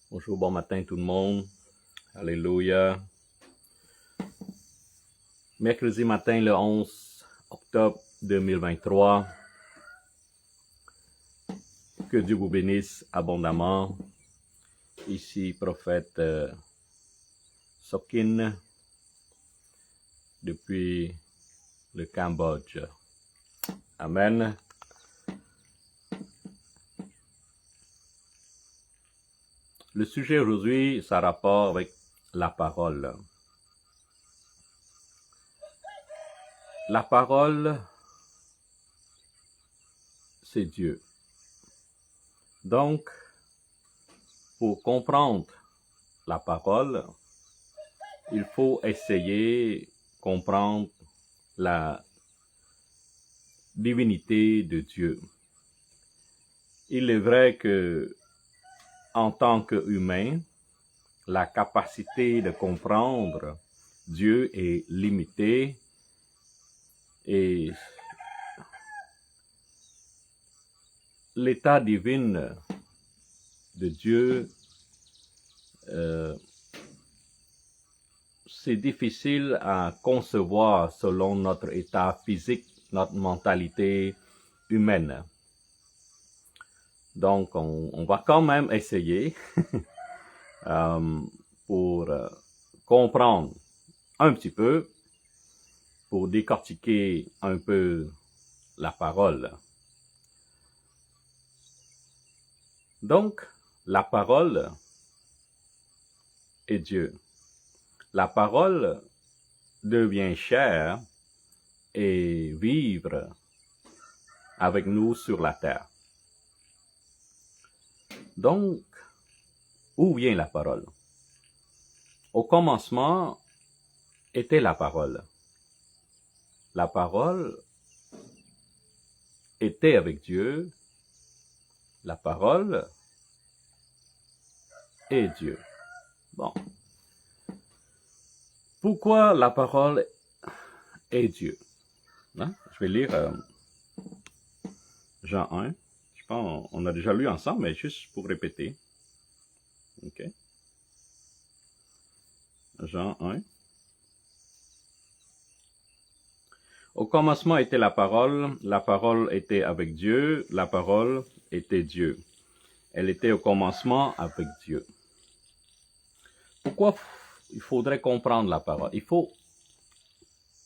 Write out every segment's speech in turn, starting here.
Bonjour, bon matin tout le monde. Alléluia. Mercredi matin, le 11 octobre 2023. Que Dieu vous bénisse abondamment. Ici, prophète Sokin, depuis le Cambodge. Amen. Le sujet aujourd'hui, ça a rapport avec la parole. La parole, c'est Dieu. Donc, pour comprendre la parole, il faut essayer de comprendre la divinité de Dieu. Il est vrai que, en tant qu'humain, la capacité de comprendre Dieu est limitée et l'état divin de Dieu, c'est difficile à concevoir selon notre état physique, notre mentalité humaine. Donc, on va quand même essayer pour comprendre un petit peu, pour décortiquer un peu la parole. Donc, la parole est Dieu. La parole devient chair et vivre avec nous sur la terre. Donc, où vient la parole? Au commencement était la parole. La parole était avec Dieu. La parole est Dieu. Bon. Pourquoi la parole est Dieu? Hein? Je vais lire Jean 1. Je pense qu'on a déjà lu ensemble, mais juste pour répéter. OK. Jean 1. Au commencement était la parole était avec Dieu, la parole était Dieu. Elle était au commencement avec Dieu. Pourquoi il faudrait comprendre la parole?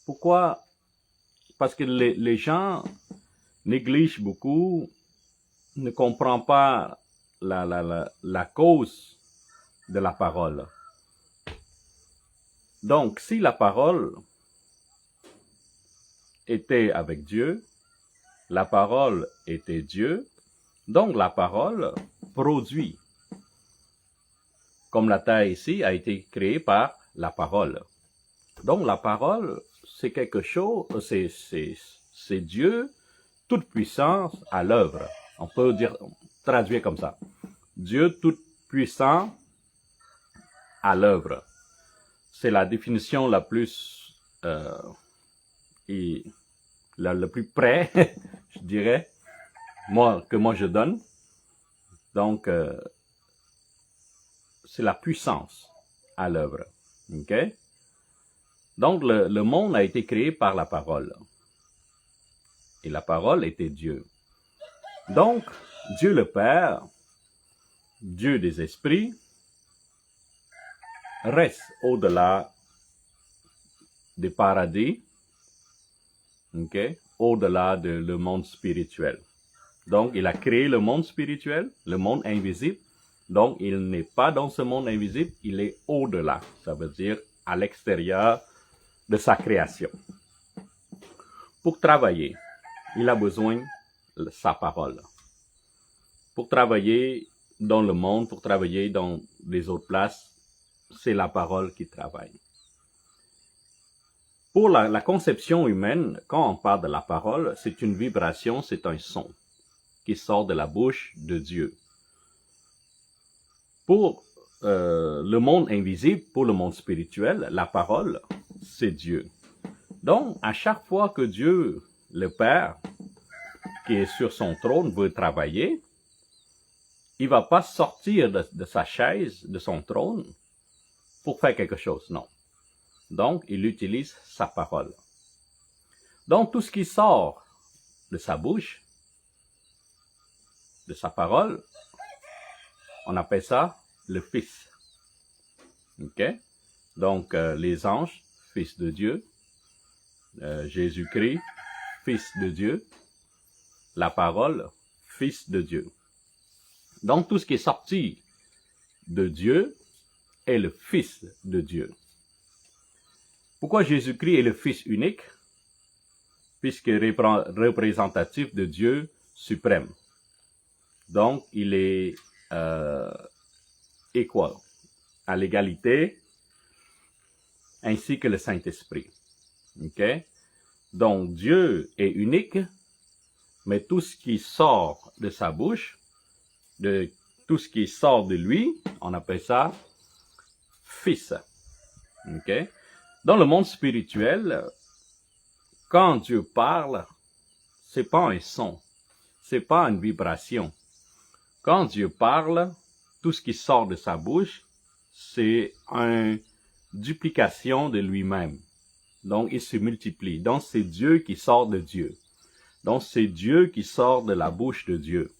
Pourquoi? Parce que les gens négligent beaucoup, ne comprennent pas la cause de la parole. Donc, si la parole était avec Dieu, la parole était Dieu, donc la parole produit. Comme la terre ici a été créée par la parole. Donc la parole, c'est quelque chose, c'est Dieu, toute puissance à l'œuvre. On peut traduire comme ça. Dieu toute puissant à l'œuvre. C'est la définition la plus le plus près, je dirais, que moi je donne. Donc, c'est la puissance à l'œuvre. OK? Donc, le monde a été créé par la parole. Et la parole était Dieu. Donc, Dieu le Père, Dieu des esprits, reste au-delà des paradis, okay? Au-delà de le monde spirituel. Donc, il a créé le monde spirituel, le monde invisible. Donc, il n'est pas dans ce monde invisible, il est au-delà. Ça veut dire à l'extérieur de sa création. Pour travailler, il a besoin de sa parole. Pour travailler dans le monde, pour travailler dans les autres places, c'est la parole qui travaille. Pour la conception humaine, quand on parle de la parole, c'est une vibration, c'est un son qui sort de la bouche de Dieu. Pour le monde invisible, pour le monde spirituel, la parole, c'est Dieu. Donc, à chaque fois que Dieu, le Père, qui est sur son trône, veut travailler, il va pas sortir de sa chaise, de son trône, pour faire quelque chose, non. Donc, il utilise sa parole. Donc, tout ce qui sort de sa bouche, de sa parole, on appelle ça le Fils. OK? Donc, les anges, Fils de Dieu, Jésus-Christ, Fils de Dieu, la parole, Fils de Dieu. Donc, tout ce qui est sorti de Dieu est le Fils de Dieu. Pourquoi Jésus-Christ est le Fils unique? Puisqu'il est représentatif de Dieu suprême. Donc, il est équal, à l'égalité, ainsi que le Saint-Esprit. OK? Donc, Dieu est unique, mais tout ce qui sort de sa bouche, tout ce qui sort de lui, on appelle ça Fils. OK? Dans le monde spirituel, quand Dieu parle, c'est pas un son, c'est pas une vibration. Quand Dieu parle, tout ce qui sort de sa bouche, c'est une duplication de lui-même. Donc, il se multiplie. Donc, c'est Dieu qui sort de Dieu. Donc, c'est Dieu qui sort de la bouche de Dieu.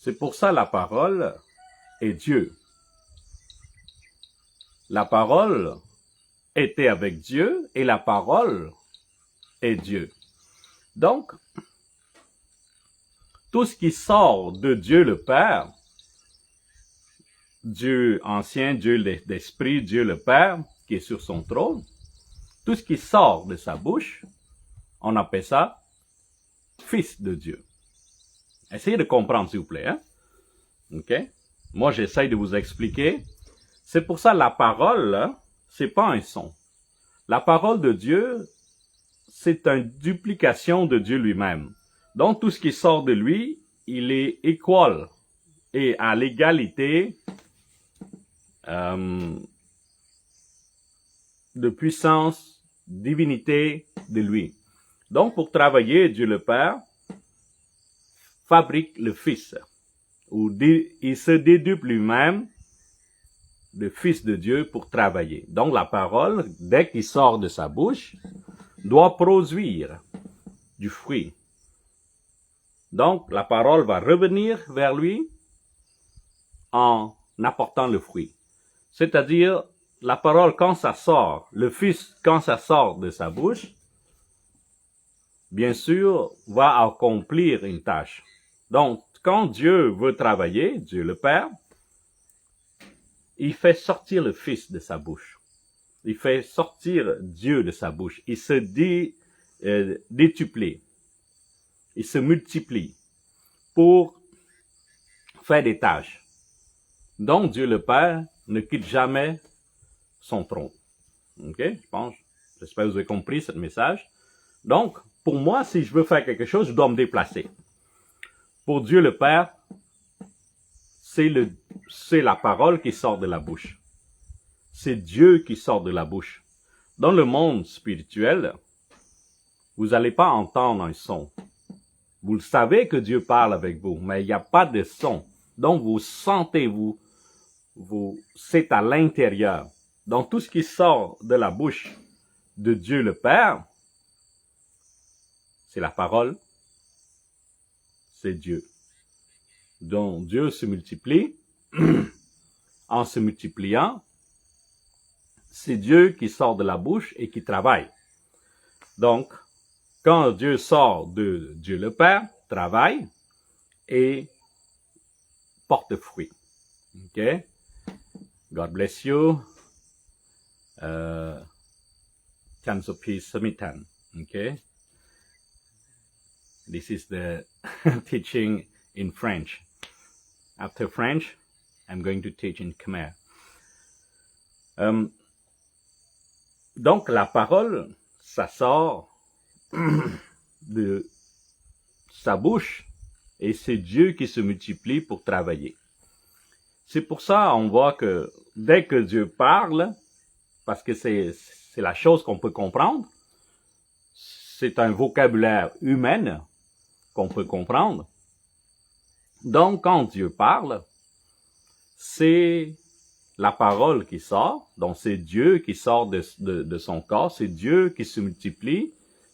C'est pour ça la parole est Dieu. La parole était avec Dieu et la parole est Dieu. Donc, tout ce qui sort de Dieu le Père, Dieu ancien, Dieu d'esprit, Dieu le Père, qui est sur son trône, tout ce qui sort de sa bouche, on appelle ça Fils de Dieu. Essayez de comprendre, s'il vous plaît. Hein? OK? Moi, j'essaye de vous expliquer. C'est pour ça la parole, c'est pas un son. La parole de Dieu, c'est une duplication de Dieu lui-même. Donc, tout ce qui sort de lui, il est équal et à l'égalité de puissance, divinité de lui. Donc, pour travailler, Dieu le Père fabrique le Fils. Il se déduple lui-même le Fils de Dieu pour travailler. Donc, la parole, dès qu'il sort de sa bouche, doit produire du fruit. Donc, la parole va revenir vers lui en apportant le fruit. C'est-à-dire, la parole, quand ça sort, le Fils, quand ça sort de sa bouche, bien sûr, va accomplir une tâche. Donc, quand Dieu veut travailler, Dieu le Père, il fait sortir le Fils de sa bouche. Il fait sortir Dieu de sa bouche. Il se détuplie. Il se multiplie pour faire des tâches. Donc, Dieu le Père ne quitte jamais son trône. OK? J'espère que vous avez compris ce message. Donc, pour moi, si je veux faire quelque chose, je dois me déplacer. Pour Dieu le Père, c'est la parole qui sort de la bouche. C'est Dieu qui sort de la bouche. Dans le monde spirituel, vous n'allez pas entendre un son. Vous le savez que Dieu parle avec vous, mais il n'y a pas de son. Donc, vous sentez, c'est à l'intérieur. Donc, tout ce qui sort de la bouche de Dieu le Père, c'est la parole, c'est Dieu. Donc, Dieu se multiplie. En se multipliant, c'est Dieu qui sort de la bouche et qui travaille. Donc, quand Dieu sort de Dieu le Père, travaille et porte fruit. OK? God bless you. Kanso peace samitan. OK? This is the teaching in French. After French, I'm going to teach in Khmer. Donc, la parole, ça sort de sa bouche et c'est Dieu qui se multiplie pour travailler. C'est pour ça on voit que dès que Dieu parle, parce que c'est la chose qu'on peut comprendre, c'est un vocabulaire humain qu'on peut comprendre. Donc, quand Dieu parle, c'est la parole qui sort, donc c'est Dieu qui sort de son corps, c'est Dieu qui se multiplie,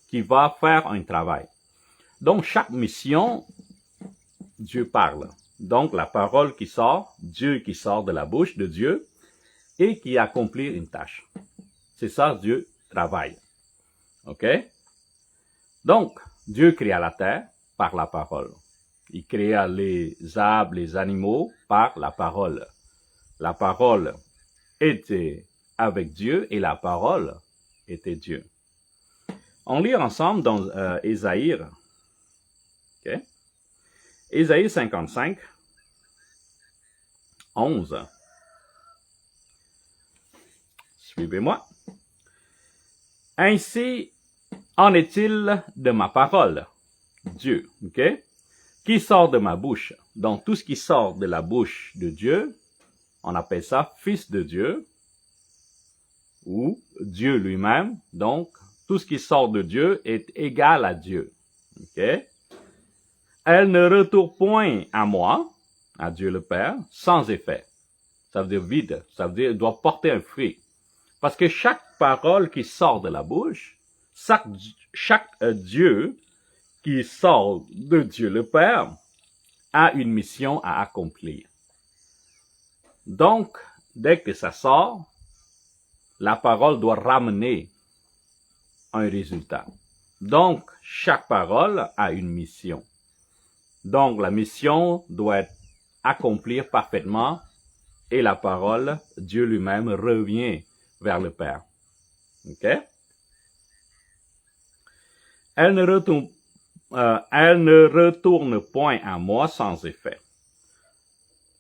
qui va faire un travail. Donc, chaque mission, Dieu parle. Donc, la parole qui sort, Dieu qui sort de la bouche de Dieu et qui accomplit une tâche. C'est ça, Dieu travaille. OK? Donc, Dieu créa la terre par la parole. Il créa les arbres, les animaux par la parole. La parole était avec Dieu et la parole était Dieu. On lit ensemble dans Ésaïe, okay? Ésaïe 55, 11. Suivez-moi. Ainsi en est-il de ma parole, Dieu, ok? Qui sort de ma bouche. Donc tout ce qui sort de la bouche de Dieu, on appelle ça Fils de Dieu ou Dieu lui-même. Donc tout ce qui sort de Dieu est égal à Dieu. Ok? Elle ne retourne point à moi, à Dieu le Père, sans effet. Ça veut dire vide. Ça veut dire qu'elle doit porter un fruit. Parce que chaque parole qui sort de la bouche, chaque Dieu qui sort de Dieu le Père a une mission à accomplir. Donc, dès que ça sort, la parole doit ramener un résultat. Donc, chaque parole a une mission. Donc, la mission doit être accomplie parfaitement et la parole, Dieu lui-même, revient vers le Père. OK? Elle ne retourne point à moi sans effet,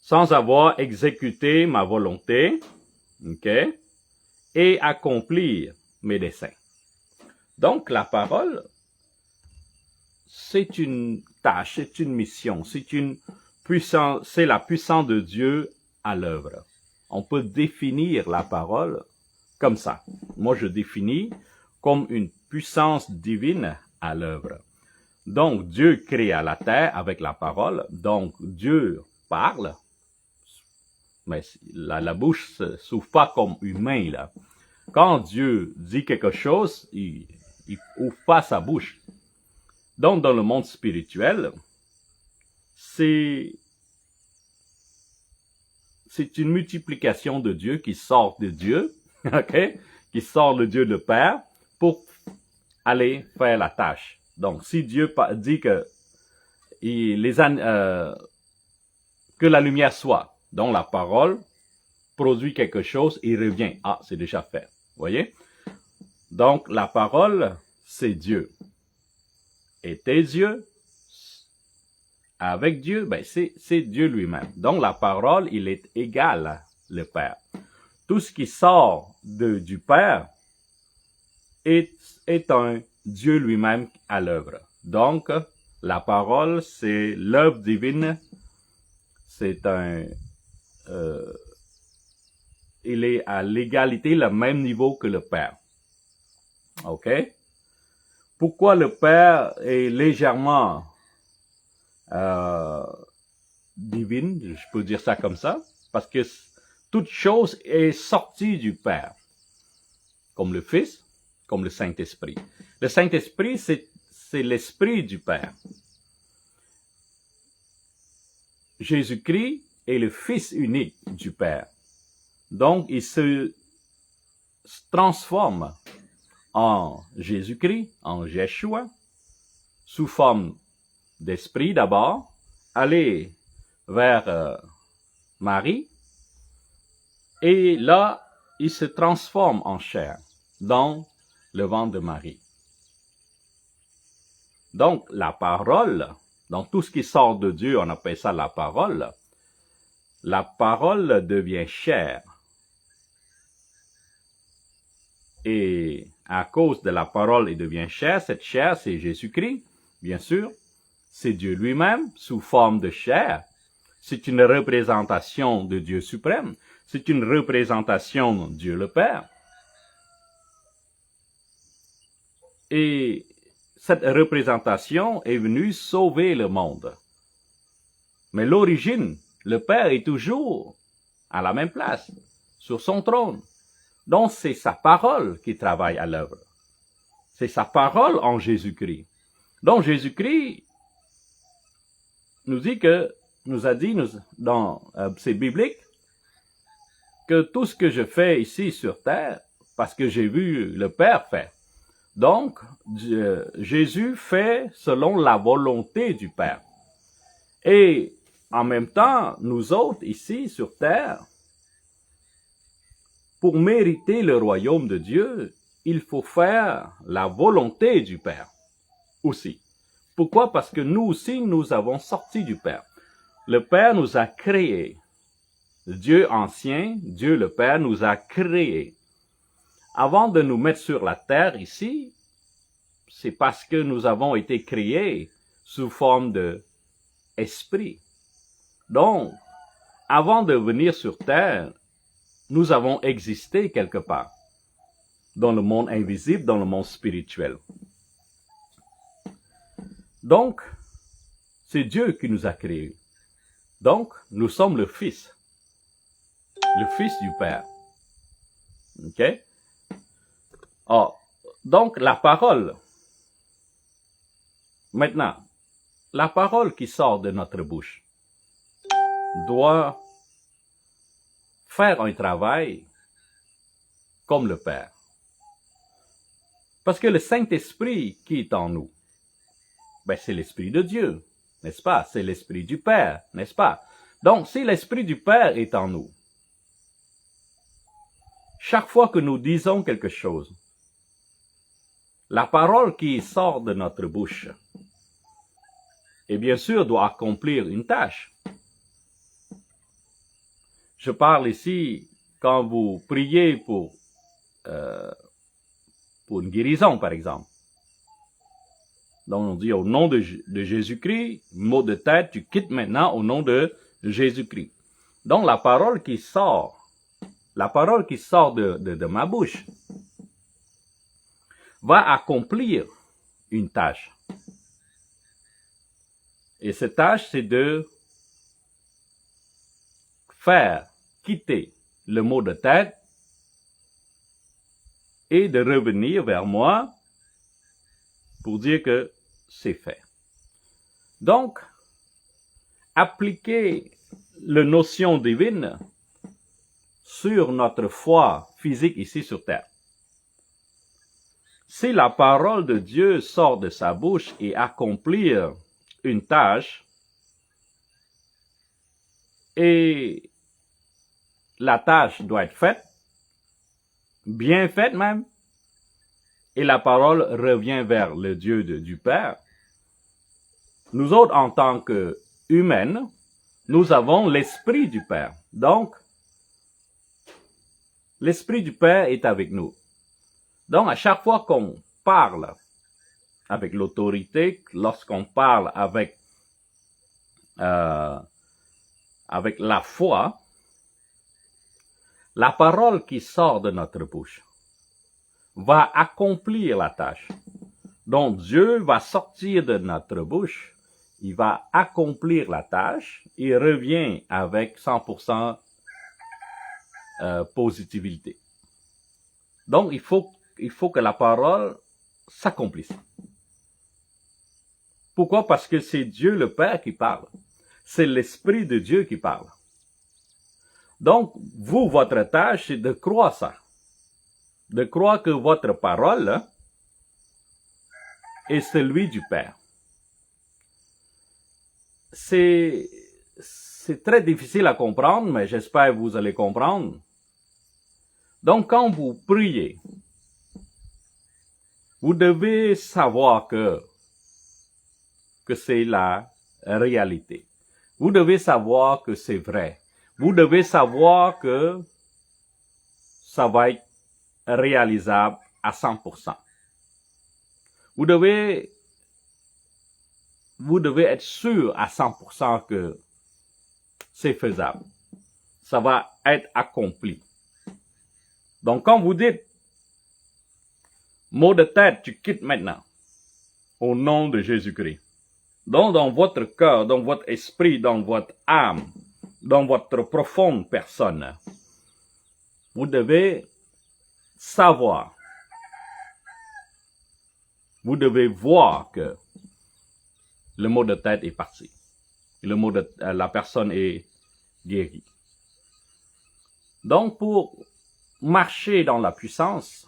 sans avoir exécuté ma volonté, OK? Et accomplir mes desseins. Donc, la parole, c'est une tâche, c'est une mission, c'est la puissance de Dieu à l'œuvre. On peut définir la parole comme ça. Moi, je définis comme une puissance divine à l'œuvre. Donc, Dieu créa la terre avec la parole. Donc, Dieu parle. Mais la bouche ne s'ouvre pas comme humain, là. Quand Dieu dit quelque chose, il ouvre pas sa bouche. Donc, dans le monde spirituel, c'est une multiplication de Dieu qui sort de Dieu, ok, qui sort de Dieu le Père pour aller faire la tâche. Donc, si Dieu dit que que la lumière soit, donc la parole produit quelque chose et revient. Ah, c'est déjà fait. Voyez? Donc, la parole, c'est Dieu. Et tes yeux, avec Dieu, ben c'est Dieu lui-même. Donc, la parole, il est égal à le Père. Tout ce qui sort du Père est un Dieu lui-même à l'œuvre. Donc, la parole, c'est l'œuvre divine. C'est il est à l'égalité, le même niveau que le Père. OK? Pourquoi le Père est légèrement divine, je peux dire ça comme ça? Parce que toute chose est sortie du Père. Comme le Fils, comme le Saint-Esprit. Le Saint-Esprit, c'est l'Esprit du Père. Jésus-Christ est le Fils unique du Père. Donc, il se transforme en Jésus-Christ, en Yeshua, sous forme d'esprit d'abord, aller vers Marie, et là, il se transforme en chair dans le ventre de Marie. Donc, la parole, donc tout ce qui sort de Dieu, on appelle ça la parole. La parole devient chair. Et à cause de la parole, il devient chair. Cette chair, c'est Jésus-Christ, bien sûr. C'est Dieu lui-même, sous forme de chair. C'est une représentation de Dieu suprême. C'est une représentation de Dieu le Père. Et cette représentation est venue sauver le monde. Mais l'origine, le Père est toujours à la même place, sur son trône. Donc c'est sa parole qui travaille à l'œuvre. C'est sa parole en Jésus-Christ. Donc Jésus-Christ nous dit que, nous a dit dans c'est biblique, que tout ce que je fais ici sur terre, parce que j'ai vu le Père faire. Donc, Jésus fait selon la volonté du Père. Et en même temps, nous autres ici sur terre, pour mériter le royaume de Dieu, il faut faire la volonté du Père aussi. Pourquoi? Parce que nous aussi, nous avons sorti du Père. Le Père nous a créés. Dieu ancien, Dieu le Père nous a créés. Avant de nous mettre sur la terre ici, c'est parce que nous avons été créés sous forme d'esprit. Donc, avant de venir sur terre, nous avons existé quelque part, dans le monde invisible, dans le monde spirituel. Donc, c'est Dieu qui nous a créés. Donc, nous sommes le Fils du Père. OK? Oh, donc, la parole. Maintenant, la parole qui sort de notre bouche doit faire un travail comme le Père. Parce que le Saint-Esprit qui est en nous, ben c'est l'Esprit de Dieu, n'est-ce pas? C'est l'Esprit du Père, n'est-ce pas? Donc, si l'Esprit du Père est en nous, chaque fois que nous disons quelque chose, la parole qui sort de notre bouche, et bien sûr, doit accomplir une tâche. Je parle ici quand vous priez pour une guérison, par exemple. Donc, on dit au nom de Jésus-Christ, mot de tête, tu quittes maintenant au nom de Jésus-Christ. Donc, la parole qui sort de ma bouche va accomplir une tâche. Et cette tâche, c'est de faire quitter le mot de tête et de revenir vers moi pour dire que c'est fait. Donc, appliquer la notion divine sur notre foi physique ici sur terre. Si la parole de Dieu sort de sa bouche et accomplir une tâche, et la tâche doit être faite, bien faite même, et la parole revient vers le Dieu du Père, nous autres, en tant qu'humains, nous avons l'Esprit du Père. Donc, l'Esprit du Père est avec nous. Donc, à chaque fois qu'on parle avec l'autorité, lorsqu'on parle avec la foi, la parole qui sort de notre bouche va accomplir la tâche. Donc, Dieu va sortir de notre bouche, il va accomplir la tâche, il revient avec 100% positivité. Donc, il faut que la parole s'accomplisse. Pourquoi? Parce que c'est Dieu le Père qui parle. C'est l'Esprit de Dieu qui parle. Donc, votre tâche, c'est de croire ça. De croire que votre parole est celui du Père. C'est très difficile à comprendre, mais j'espère que vous allez comprendre. Donc, quand vous priez, vous devez savoir que c'est la réalité. Vous devez savoir que c'est vrai. Vous devez savoir que ça va être réalisable à 100%. Vous devez être sûr à 100% que c'est faisable. Ça va être accompli. Donc, quand vous dites, mot de tête, tu quittes maintenant, au nom de Jésus-Christ. Donc, dans votre cœur, dans votre esprit, dans votre âme, dans votre profonde personne, vous devez savoir, vous devez voir que le mot de tête est parti. La personne est guérie. Donc, pour marcher dans la puissance,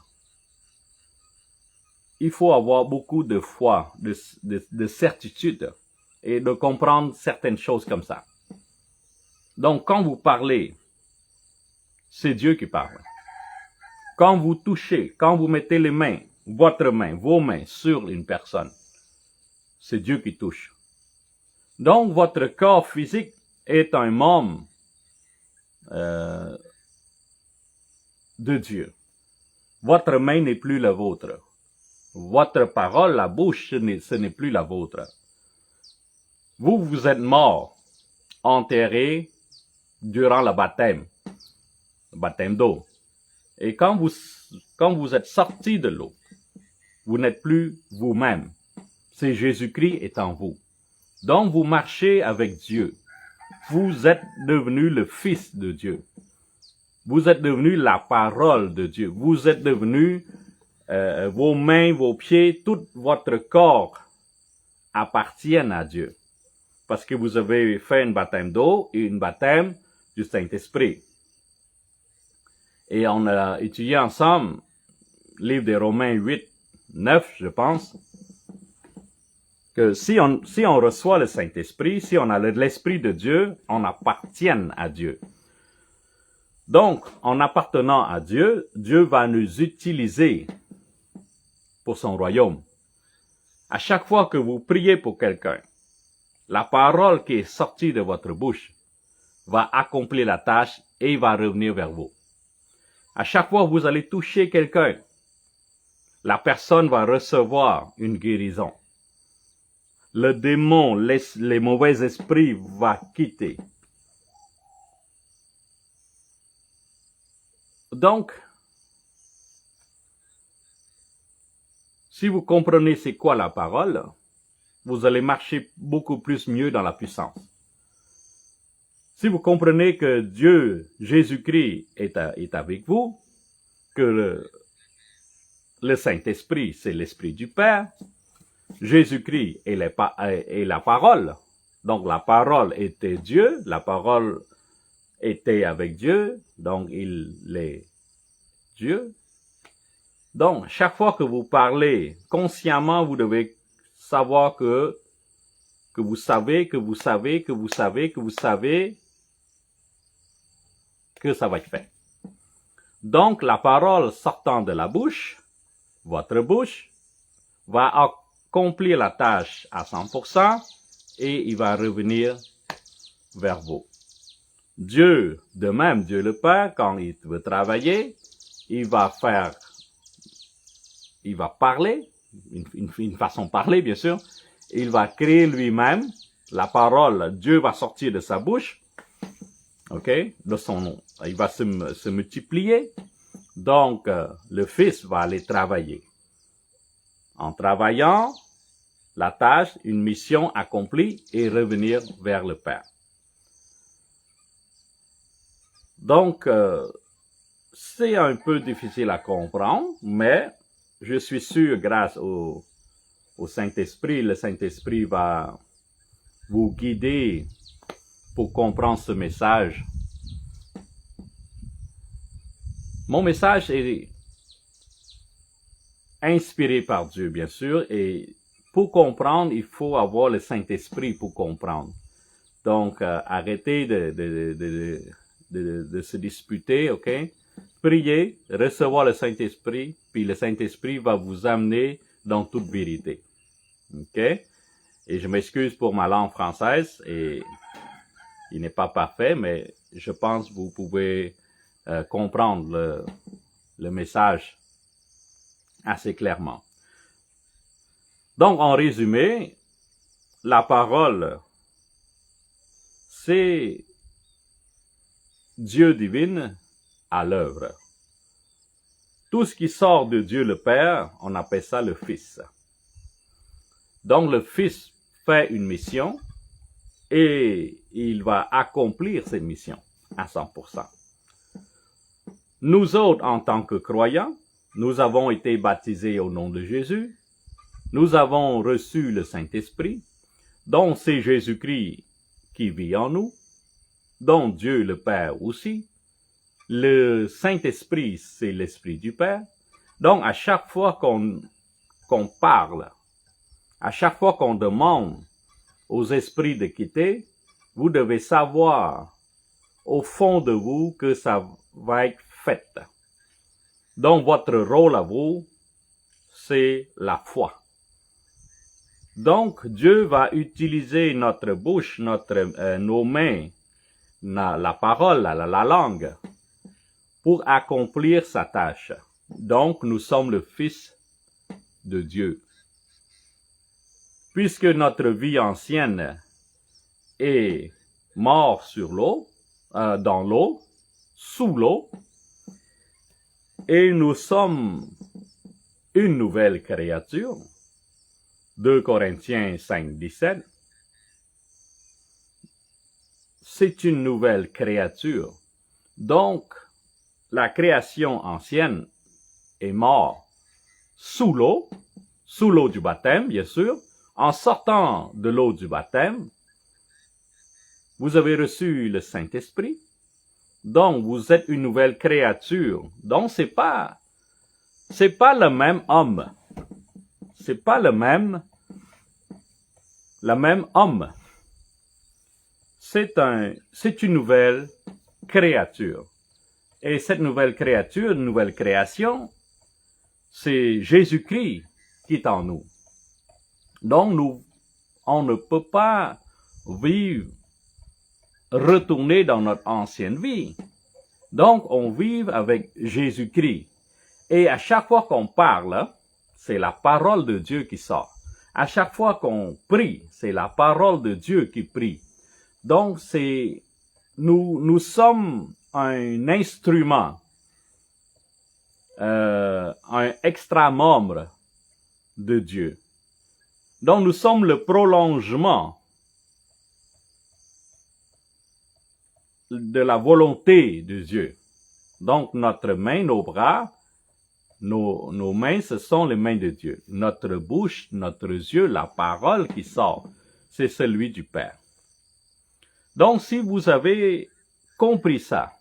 il faut avoir beaucoup de foi, de certitude et de comprendre certaines choses comme ça. Donc, quand vous parlez, c'est Dieu qui parle. Quand vous touchez, quand vous mettez les mains, vos mains sur une personne, c'est Dieu qui touche. Donc, votre corps physique est un membre de Dieu. Votre main n'est plus la vôtre. Votre parole, la bouche, ce n'est plus la vôtre. Vous êtes mort, enterré durant le baptême d'eau. Et quand vous êtes sorti de l'eau, vous n'êtes plus vous-même. C'est Jésus-Christ est en vous. Donc vous marchez avec Dieu. Vous êtes devenu le Fils de Dieu. Vous êtes devenu la parole de Dieu. Vous êtes devenu vos mains, vos pieds, tout votre corps appartiennent à Dieu. Parce que vous avez fait un baptême d'eau et un baptême du Saint-Esprit. Et on a étudié ensemble le livre des Romains 8, 9, je pense, que si on reçoit le Saint-Esprit, si on a l'Esprit de Dieu, on appartient à Dieu. Donc, en appartenant à Dieu, Dieu va nous utiliser pour son royaume. À chaque fois que vous priez pour quelqu'un, la parole qui est sortie de votre bouche va accomplir la tâche et va revenir vers vous. À chaque fois que vous allez toucher quelqu'un, la personne va recevoir une guérison. Le démon, les mauvais esprits vont quitter. Donc, si vous comprenez c'est quoi la parole, vous allez marcher beaucoup plus mieux dans la puissance. Si vous comprenez que Dieu, Jésus-Christ est avec vous, que le Saint-Esprit, c'est l'Esprit du Père, Jésus-Christ est la parole. Donc la parole était Dieu, la parole était avec Dieu, donc il est Dieu. Donc chaque fois que vous parlez consciemment, vous devez savoir que vous savez que ça va être fait. Donc la parole sortant de la bouche, votre bouche, va accomplir la tâche à 100% et il va revenir vers vous. Dieu, de même, Dieu le Père, quand il veut travailler, il va parler, une façon de parler, bien sûr. Il va créer lui-même la parole. Dieu va sortir de sa bouche, ok, de son nom. Il va se multiplier. Donc, le Fils va aller travailler. En travaillant, la tâche, une mission accomplie et revenir vers le Père. Donc, c'est un peu difficile à comprendre, mais je suis sûr, grâce au Saint-Esprit, le Saint-Esprit va vous guider pour comprendre ce message. Mon message est inspiré par Dieu, bien sûr, et pour comprendre, il faut avoir le Saint-Esprit pour comprendre. Donc, arrêtez de se disputer, ok? Priez, recevoir le Saint-Esprit, puis le Saint-Esprit va vous amener dans toute vérité. Ok? Et je m'excuse pour ma langue française, et il n'est pas parfait, mais je pense que vous pouvez comprendre le message assez clairement. Donc, en résumé, la parole, c'est Dieu divine à l'œuvre. Tout ce qui sort de Dieu le Père, on appelle ça le Fils. Donc, le Fils fait une mission et il va accomplir cette mission à 100%. Nous autres, en tant que croyants, nous avons été baptisés au nom de Jésus. Nous avons reçu le Saint-Esprit, dont c'est Jésus-Christ qui vit en nous, dont Dieu le Père aussi. Le Saint-Esprit, c'est l'Esprit du Père. Donc, à chaque fois qu'on parle, à chaque fois qu'on demande aux esprits de quitter, vous devez savoir au fond de vous que ça va être fait. Donc, votre rôle à vous, c'est la foi. Donc, Dieu va utiliser notre bouche, nos mains, la parole, la langue, pour accomplir sa tâche. Donc, nous sommes le Fils de Dieu. Puisque notre vie ancienne est morte sur l'eau, dans l'eau, sous l'eau, et nous sommes une nouvelle créature, 2 Corinthiens 5, 17, c'est une nouvelle créature. Donc, la création ancienne est morte sous l'eau du baptême, bien sûr. En sortant de l'eau du baptême, vous avez reçu le Saint-Esprit. Donc, vous êtes une nouvelle créature. Donc, c'est pas le même homme. C'est pas le même homme. C'est une nouvelle créature. Et cette nouvelle créature, une nouvelle création, c'est Jésus-Christ qui est en nous. Donc, on ne peut pas retourner dans notre ancienne vie. Donc, on vit avec Jésus-Christ. Et à chaque fois qu'on parle, c'est la parole de Dieu qui sort. À chaque fois qu'on prie, c'est la parole de Dieu qui prie. Donc, nous sommes un instrument, un extra-membre de Dieu. Donc, nous sommes le prolongement de la volonté de Dieu. Donc, notre main, nos bras, nos mains, ce sont les mains de Dieu. Notre bouche, notre yeux, la parole qui sort, c'est celui du Père. Donc, si vous avez compris ça,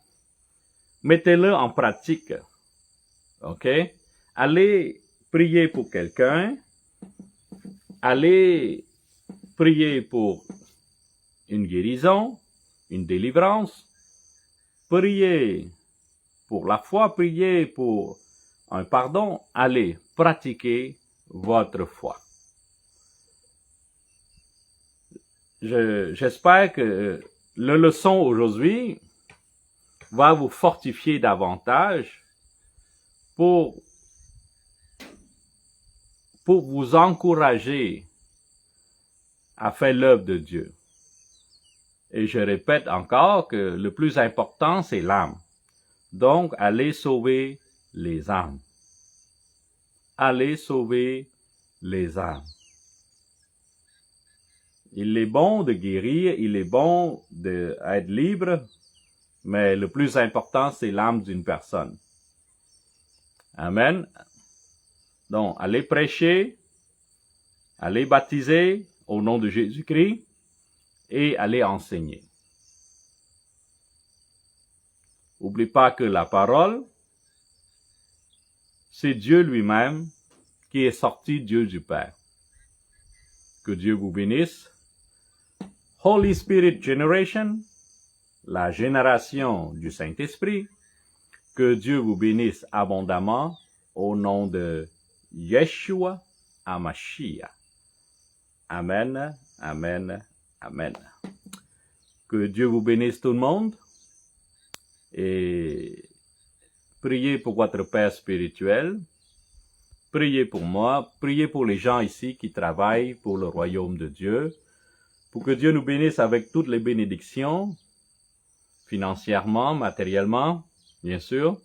mettez-le en pratique. OK? Allez prier pour quelqu'un. Allez prier pour une guérison, une délivrance. Priez pour la foi, priez pour un pardon. Allez pratiquer votre foi. J'espère que la leçon aujourd'hui va vous fortifier davantage pour vous encourager à faire l'œuvre de Dieu. Et je répète encore que le plus important, c'est l'âme. Donc, allez sauver les âmes. Allez sauver les âmes. Il est bon de guérir, il est bon d'être libre, mais le plus important, c'est l'âme d'une personne. Amen. Donc, allez prêcher, allez baptiser au nom de Jésus-Christ et allez enseigner. N'oubliez pas que la parole, c'est Dieu lui-même qui est sorti Dieu du Père. Que Dieu vous bénisse. Holy Spirit Generation, la génération du Saint-Esprit. Que Dieu vous bénisse abondamment au nom de Yeshua HaMashiach. Amen, amen, amen. Que Dieu vous bénisse tout le monde et priez pour votre Père spirituel. Priez pour moi, priez pour les gens ici qui travaillent pour le royaume de Dieu, pour que Dieu nous bénisse avec toutes les bénédictions, financièrement, matériellement, bien sûr,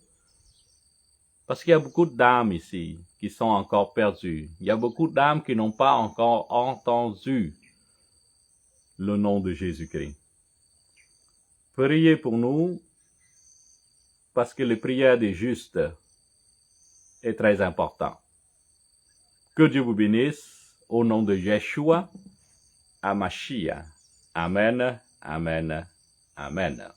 parce qu'il y a beaucoup d'âmes ici qui sont encore perdues. Il y a beaucoup d'âmes qui n'ont pas encore entendu le nom de Jésus-Christ. Priez pour nous, parce que les prières des justes est très important. Que Dieu vous bénisse, au nom de Yeshua, Hamashiach. Amen, amen, amen.